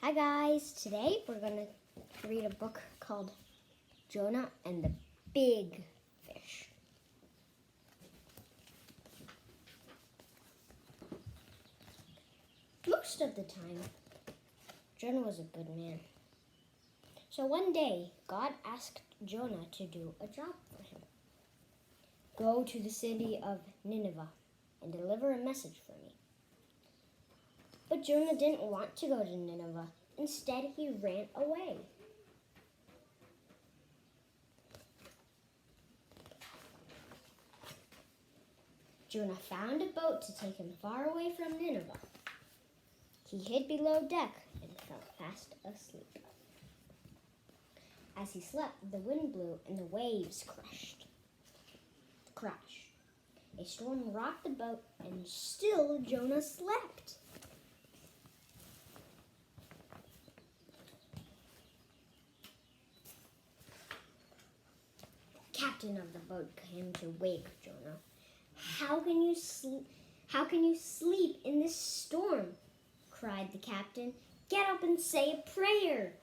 Hi guys, today we're going to read a book called Jonah and the Big Fish. Most of the time, Jonah was a good man. So one day, God asked Jonah to do a job for him. Go to the city of Nineveh and deliver a message for me. But Jonah didn't want to go to Nineveh. Instead, he ran away. Jonah found a boat to take him far away from Nineveh. He hid below deck and fell fast asleep. As he slept, the wind blew and the waves crashed. A storm rocked the boat, and still Jonah slept. The captain of the boat came to wake Jonah. How can you sleep in this storm? Cried the captain. Get up and say a prayer.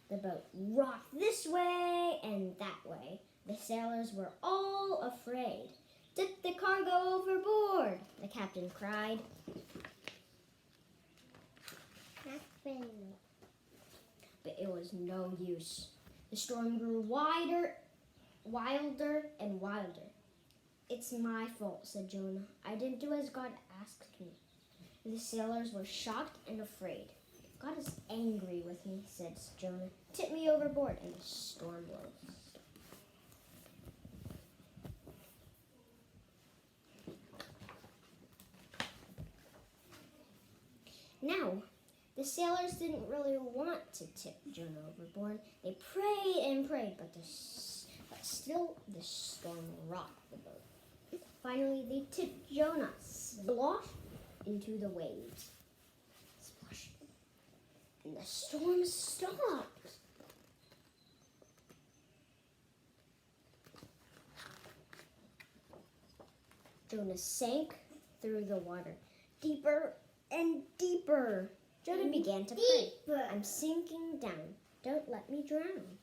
The boat rocked this way and that way. The sailors were all afraid. Dip the cargo overboard, the captain cried. But it was no use. The storm grew wilder and wilder. It's my fault, said Jonah. I didn't do as God asked me. The sailors were shocked and afraid. God is angry with me, said Jonah. Tip me overboard, and the storm blows. Now, the sailors didn't really want to tip Jonah overboard. They prayed and prayed, but still the storm rocked the boat. Finally, they tipped Jonah splosh into the waves. Splosh. And the storm stopped. Jonah sank through the water, deeper and deeper. Jonah began to pray. I'm sinking down. Don't let me drown.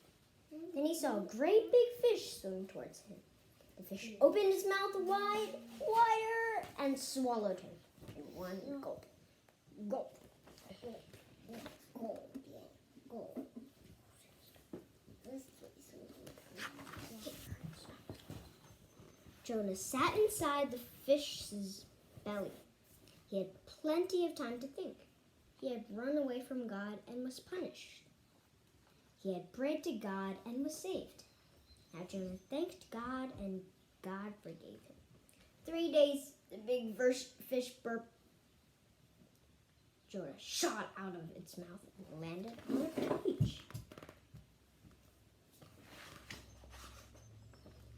Then he saw a great big fish swim towards him. The fish opened his mouth wider, and swallowed him in one gulp. Gulp. Gulp. Gulp. Jonah sat inside the fish's belly. He had plenty of time to think. He had run away from God and was punished. He had prayed to God and was saved. Now Jonah thanked God, and God forgave him. 3 days, the big fish burped. Jonah shot out of its mouth and landed on a beach.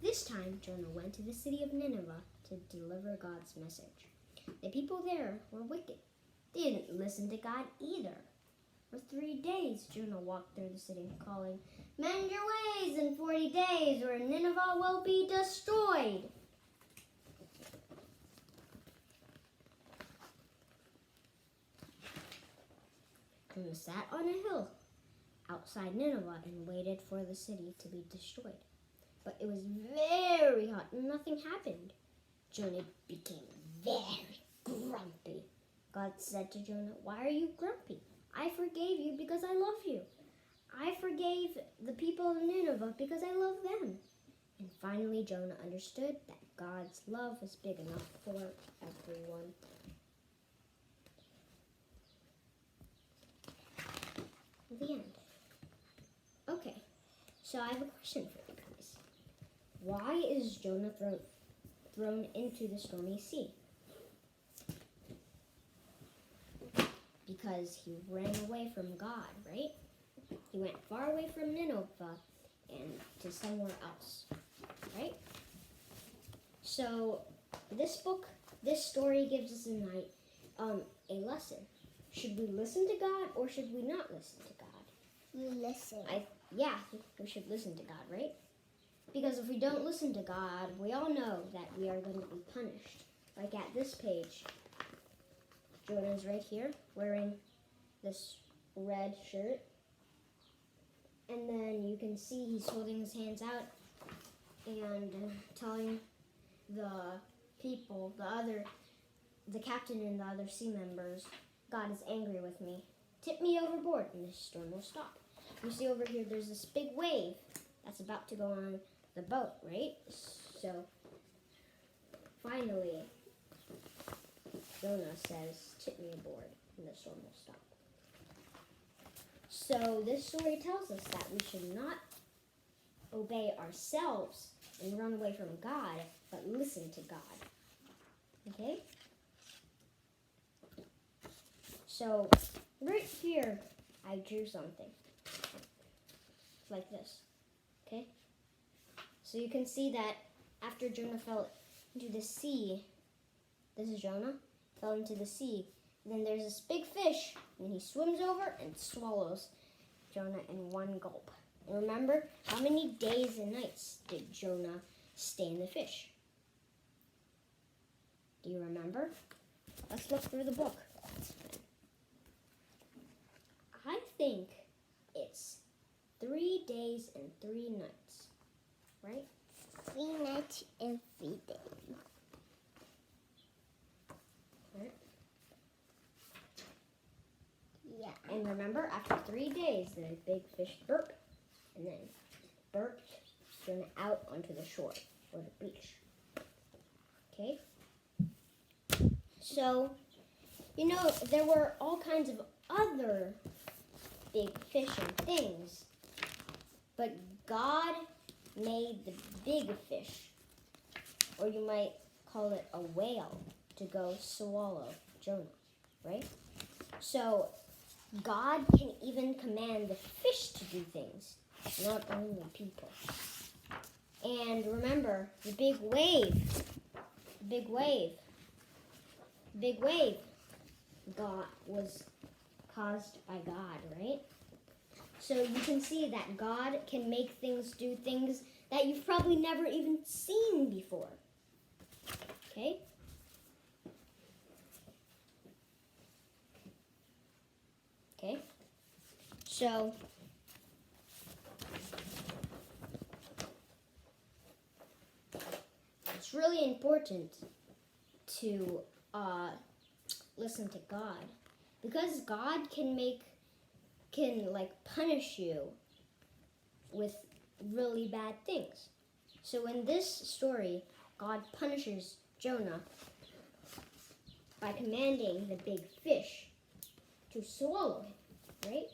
This time, Jonah went to the city of Nineveh to deliver God's message. The people there were wicked. They didn't listen to God either. For 3 days, Jonah walked through the city calling, "Mend your ways in 40 days, or Nineveh will be destroyed." Jonah sat on a hill outside Nineveh and waited for the city to be destroyed. But it was very hot and nothing happened. Jonah became very grumpy. God said to Jonah, "Why are you grumpy? I forgave you because I love you. I forgave the people of Nineveh because I love them." And finally, Jonah understood that God's love was big enough for everyone. The end. Okay, so I have a question for you guys. Why is Jonah thrown into the stormy sea? Because he ran away from God, right? He went far away from Nineveh and to somewhere else, right? So this story gives us a lesson. Should we listen to God or should we not listen to God? Listen. We should listen to God, right? Because if we don't listen to God, we all know that we are going to be punished. Like at this page, Jonah's right here wearing this red shirt. And then you can see he's holding his hands out and telling the people, the captain and the other sea members, God is angry with me. Tip me overboard and the storm will stop. You see over here, there's this big wave that's about to go on the boat, right? So finally, Jonah says, tip me aboard and the storm will stop. So this story tells us that we should not obey ourselves and run away from God, but listen to God. Okay? So right here, I drew something like this. Okay? So you can see that after Jonah fell into the sea, this is Jonah, fell into the sea. Then there's this big fish, and he swims over and swallows Jonah in one gulp. And remember, how many days and nights did Jonah stay in the fish? Do you remember? Let's look through the book. I think it's 3 days and 3 nights, right? 3 nights and 3 days. Right? Yeah. And remember, after 3 days, the big fish burped, and then burped Jonah out onto the shore, or the beach. Okay? So, you know, there were all kinds of other big fish and things, but God made the big fish, or you might call it a whale, to go swallow Jonah, right? So, God can even command the fish to do things, not only people. And remember, the big wave God was caused by God, right? So you can see that God can make things do things that you've probably never even seen before. Okay? Okay? So it's really important to listen to God, because God can punish you with really bad things. So in this story, God punishes Jonah by commanding the big fish to swallow him, right?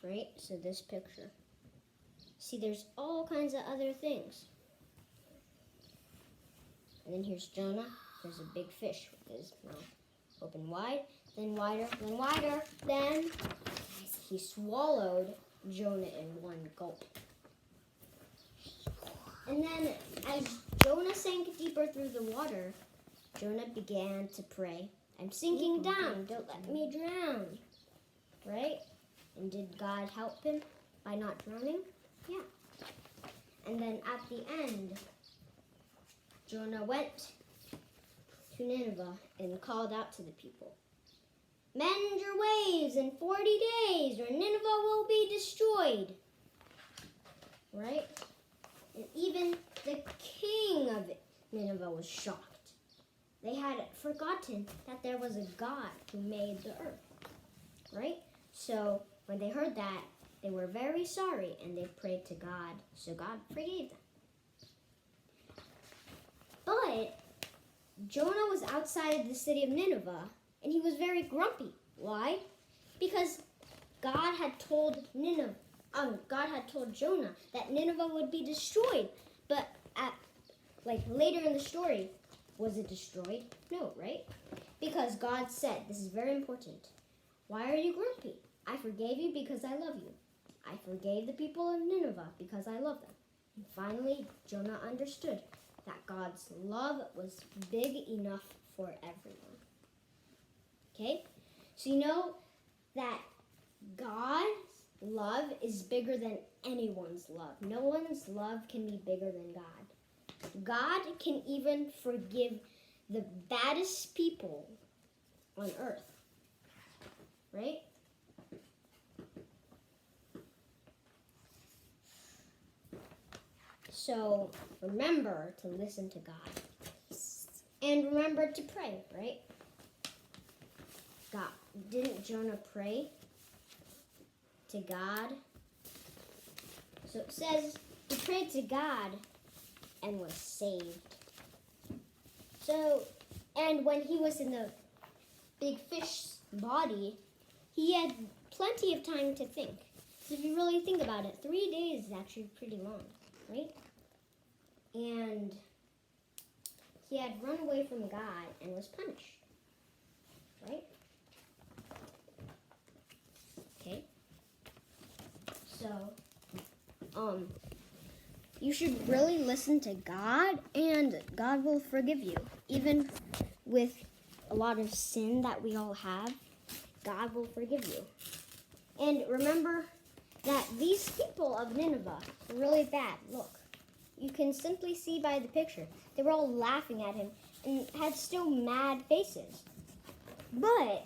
Right? So this picture. See, there's all kinds of other things. And then here's Jonah. There's a big fish with his mouth open wide, then wider, then wider. Then he swallowed Jonah in one gulp. And then as Jonah sank deeper through the water, Jonah began to pray, I'm sinking down, don't let me drown. Right? And did God help him by not drowning? Yeah. And then at the end, Jonah went to Nineveh and called out to the people, mend your ways in 40 days or Nineveh will be destroyed. Right? And even the king of Nineveh was shocked. They had forgotten that there was a God who made the earth. Right? So when they heard that, they were very sorry and they prayed to God, so God forgave them. But Jonah was outside the city of Nineveh and he was very grumpy. Why? Because God had told Jonah that Nineveh would be destroyed. But later in the story, was it destroyed? No, right? Because God said, this is very important. Why are you grumpy? I forgave you because I love you. I forgave the people of Nineveh because I love them. And finally, Jonah understood that God's love was big enough for everyone. Okay? So you know that God's love is bigger than anyone's love. No one's love can be bigger than God. God can even forgive the baddest people on earth. Right? So remember to listen to God. And remember to pray, right? God, didn't Jonah pray to God? So it says he prayed to God and was saved. So, and when he was in the big fish's body, he had plenty of time to think. So if you really think about it, 3 days is actually pretty long, right? And he had run away from God and was punished, right? Okay. So, you should really listen to God, and God will forgive you. Even with a lot of sin that we all have, God will forgive you. And remember that these people of Nineveh were really bad. Look, you can simply see by the picture. They were all laughing at him and had still mad faces. But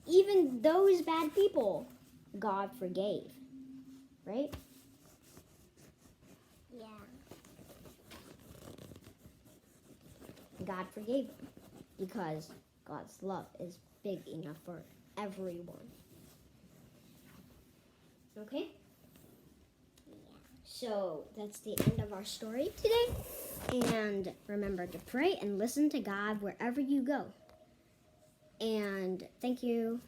even those bad people, God forgave. Right? Yeah. God forgave them because God's love is big enough for everyone. Okay? Yeah. So that's the end of our story today. And remember to pray and listen to God wherever you go. And thank you.